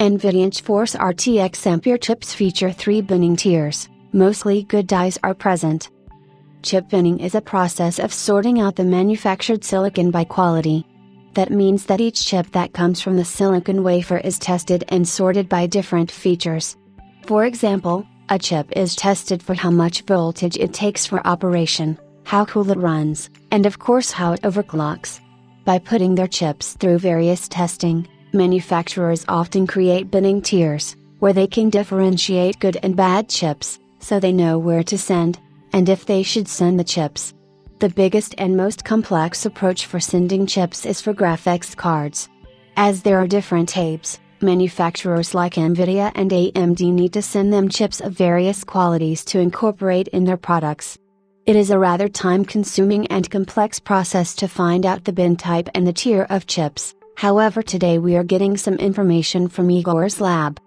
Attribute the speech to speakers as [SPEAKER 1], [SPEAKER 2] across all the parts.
[SPEAKER 1] NVIDIA GeForce RTX Ampere chips feature 3 binning tiers. Mostly good dies are present. Chip binning is a process of sorting out the manufactured silicon by quality. That means that each chip that comes from the silicon wafer is tested and sorted by different features. For example, a chip is tested for how much voltage it takes for operation, how cool it runs, and of course how it overclocks. By putting their chips through various testing, manufacturers often create binning tiers, where they can differentiate good and bad chips, so they know where to send, and if they should send the chips. The biggest and most complex approach for sending chips is for graphics cards. As there are different types, manufacturers like NVIDIA and AMD need to send them chips of various qualities to incorporate in their products. It is a rather time-consuming and complex process to find out the bin type and the tier of chips. However, today we are getting some information from Igor's lab.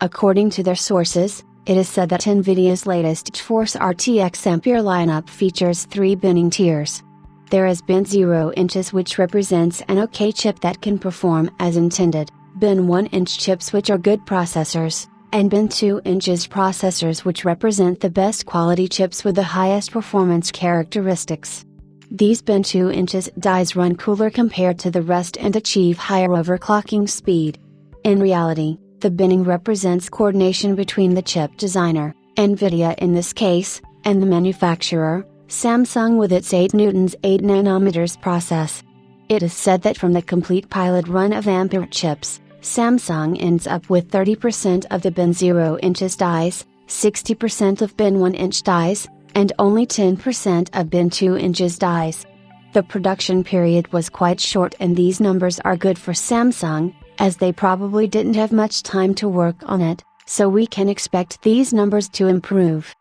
[SPEAKER 1] According to their sources, it is said that NVIDIA's latest GeForce RTX Ampere lineup features 3 binning tiers. There is bin 0 inches, which represents an OK chip that can perform as intended, bin 1 inch chips which are good processors, and bin 2 inches processors which represent the best quality chips with the highest performance characteristics. These bin 2 inches dies run cooler compared to the rest and achieve higher overclocking speed. In reality, the binning represents coordination between the chip designer, NVIDIA in this case, and the manufacturer, Samsung with its 8 newtons 8 nanometers process. It is said that from the complete pilot run of Ampere chips, Samsung ends up with 30% of the bin 0 inches dies, 60% of bin 1 inch dies, and only 10% of bin 2 inches dies. The production period was quite short, and these numbers are good for Samsung, as they probably didn't have much time to work on it, so we can expect these numbers to improve.